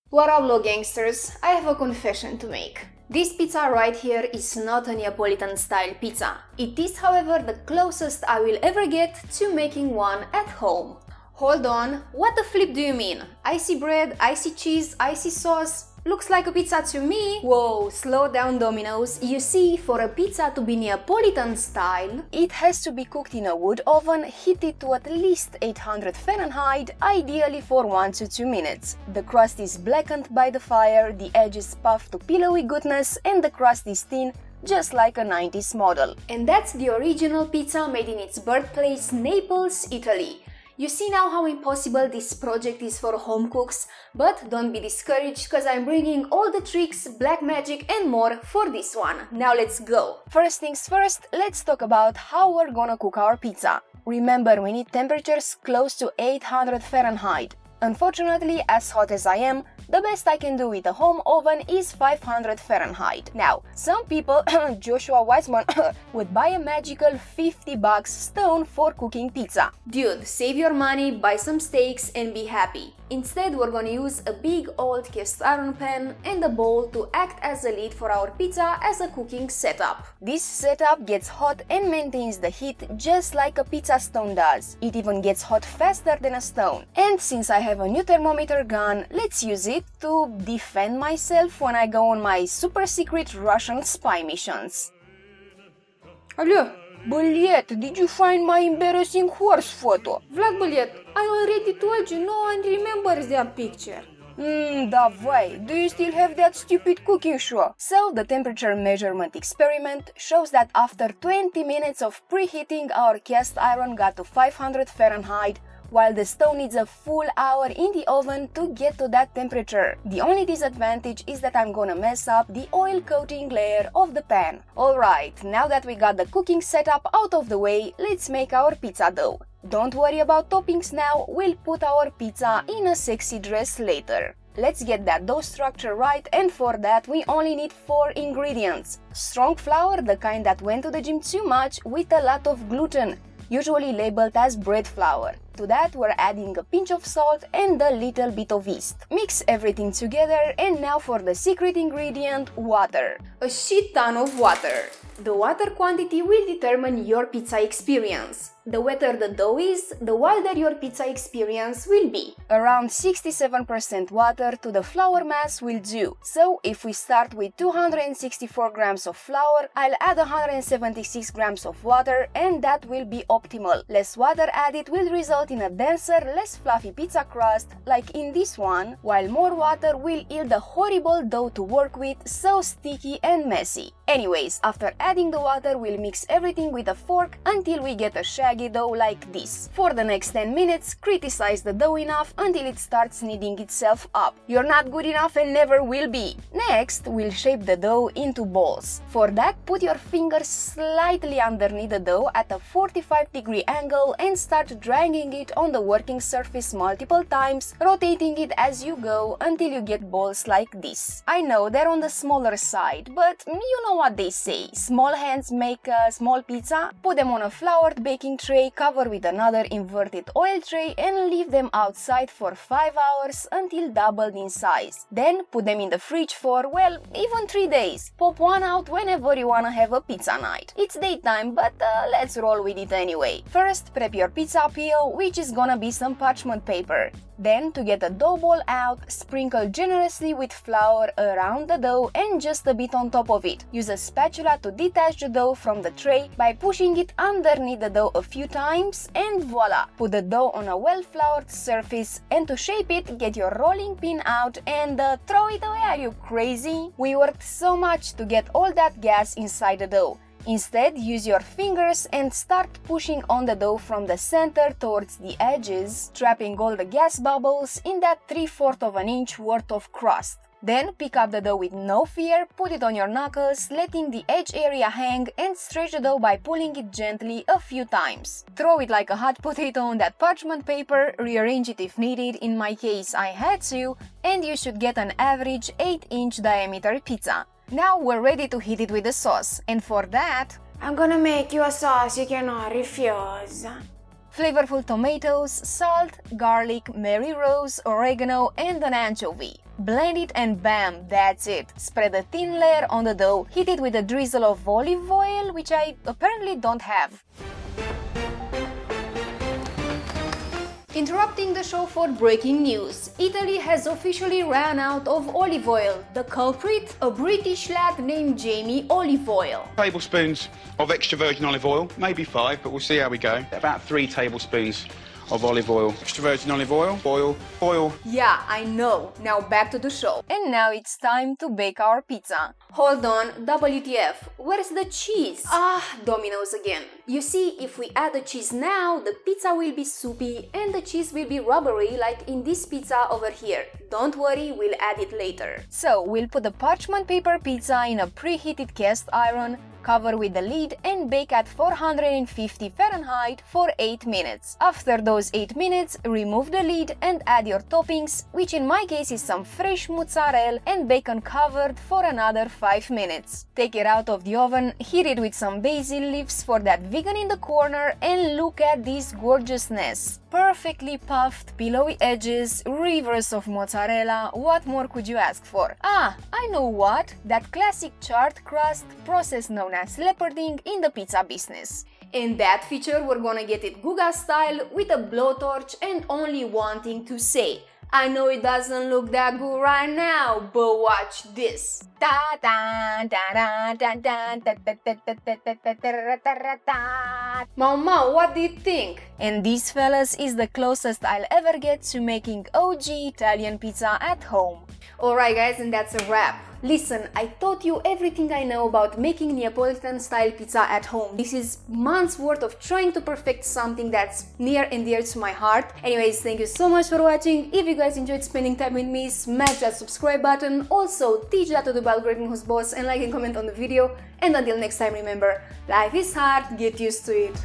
What up, Lo gangsters? I have a confession to make. This pizza right here is not a Neapolitan style pizza. It is, however, the closest I will ever get to making one at home. Hold on, what the flip do you mean? Icy bread, icy cheese, icy sauce? Looks like a pizza to me. Whoa, slow down, Domino's. You see, for a pizza to be Neapolitan style, it has to be cooked in a wood oven, heated to at least 800 Fahrenheit, ideally for 1 to 2 minutes. The crust is blackened by the fire, the edges puffed to pillowy goodness, and the crust is thin, just like a 90s model. And that's the original pizza made in its birthplace, Naples, Italy. You see now how impossible this project is for home cooks, but don't be discouraged cause I'm bringing all the tricks, black magic and more for this one. Now let's go! First things first, let's talk about how we're gonna cook our pizza. Remember, we need temperatures close to 800 Fahrenheit. Unfortunately, as hot as I am, the best I can do with a home oven is 500 Fahrenheit. Now, some people, Joshua Weissman, would buy a magical $50 stone for cooking pizza. Dude, save your money, buy some steaks and be happy. Instead, we're gonna use a big old cast iron pan and a bowl to act as a lid for our pizza as a cooking setup. This setup gets hot and maintains the heat just like a pizza stone does. It even gets hot faster than a stone. And since I have a new thermometer gun, let's use it to defend myself when I go on my super secret Russian spy missions. Hello? Bullet, did you find my embarrassing horse photo? Vlad Bullet, I already told you no one remembers that picture. Davai, do you still have that stupid cooking show? So, the temperature measurement experiment shows that after 20 minutes of preheating, our cast iron got to 500 Fahrenheit, while the stone needs a full hour in the oven to get to that temperature. The only disadvantage is that I'm gonna mess up the oil coating layer of the pan. Alright, now that we got the cooking setup out of the way, let's make our pizza dough. Don't worry about toppings now, we'll put our pizza in a sexy dress later. Let's get that dough structure right, and for that we only need 4 ingredients. Strong flour, the kind that went to the gym too much, with a lot of gluten, usually labeled as bread flour. To that we're adding a pinch of salt and a little bit of yeast. Mix everything together, and now for the secret ingredient, water. A shit ton of water. The water quantity will determine your pizza experience. The wetter the dough is, the wilder your pizza experience will be. Around 67% water to the flour mass will do. So if we start with 264 grams of flour, I'll add 176 grams of water, and that will be optimal. Less water added will result in a denser, less fluffy pizza crust, like in this one, while more water will yield a horrible dough to work with, so sticky and messy. Anyways, after adding the water, we'll mix everything with a fork until we get a shaggy dough like this. For the next 10 minutes, criticize the dough enough until it starts kneading itself up. You're not good enough and never will be. Next, we'll shape the dough into balls. For that, put your fingers slightly underneath the dough at a 45-degree angle and start dragging it on the working surface multiple times, rotating it as you go until you get balls like this. I know they're on the smaller side, but you know what they say. Small hands make a small pizza. Put them on a floured baking tray, cover with another inverted oil tray, and leave them outside for 5 hours until doubled in size. Then put them in the fridge for, well, even 3 days. Pop one out whenever you wanna have a pizza night. It's daytime, but let's roll with it anyway. First, prep your pizza peel, which is gonna be some parchment paper. Then, to get the dough ball out, sprinkle generously with flour around the dough and just a bit on top of it. Use a spatula to detach the dough from the tray by pushing it underneath the dough a few times, and voila! Put the dough on a well-floured surface, and to shape it, get your rolling pin out and throw it away. Are you crazy? We worked so much to get all that gas inside the dough. Instead, use your fingers and start pushing on the dough from the center towards the edges, trapping all the gas bubbles in that 3/4 of an inch worth of crust. Then pick up the dough with no fear, put it on your knuckles, letting the edge area hang, and stretch the dough by pulling it gently a few times. Throw it like a hot potato on that parchment paper, rearrange it if needed, in my case I had to, and you should get an average 8-inch diameter pizza. Now we're ready to heat it with the sauce, and for that, I'm gonna make you a sauce you cannot refuse. flavorful tomatoes, salt, garlic, Mary Rose, oregano, and an anchovy. Blend it and bam, that's it. Spread a thin layer on the dough, heat it with a drizzle of olive oil, which I apparently don't have. Interrupting the show for breaking news. Italy has officially ran out of olive oil. The culprit? A British lad named Jamie Olive Oil. Tablespoons of extra virgin olive oil, maybe 5, but we'll see how we go. About 3 tablespoons of olive oil. Extra virgin olive oil, oil. Yeah, I know. Now back to the show. And now it's time to bake our pizza. Hold on, WTF, where's the cheese? Ah, Domino's again. You see, if we add the cheese now, the pizza will be soupy and the cheese will be rubbery like in this pizza over here. Don't worry, we'll add it later. So, we'll put the parchment paper pizza in a preheated cast iron, cover with the lid and bake at 450 Fahrenheit for 8 minutes. After those 8 minutes, remove the lid and add your toppings, which in my case is some fresh mozzarella and bacon covered for another 5 minutes. Take it out of the oven, heat it with some basil leaves for that vegan in the corner, and look at this gorgeousness. Perfectly puffed, pillowy edges, rivers of mozzarella, what more could you ask for? Ah, I know what! That classic charred crust, process known as leoparding in the pizza business. In that feature we're gonna get it Guga style with a blowtorch and only one thing to say. I know it doesn't look that good right now, but watch this. Mama, what do you think? And this, fellas, is the closest I'll ever get to making OG Italian pizza at home. Alright guys, and that's a wrap. Listen, I taught you everything I know about making Neapolitan style pizza at home. This is months worth of trying to perfect something that's near and dear to my heart. Anyways, thank you so much for watching. If you guys enjoyed spending time with me, smash that subscribe button. Also, teach that to the algorithm who's boss and like and comment on the video. And until next time, remember, life is hard, get used to it.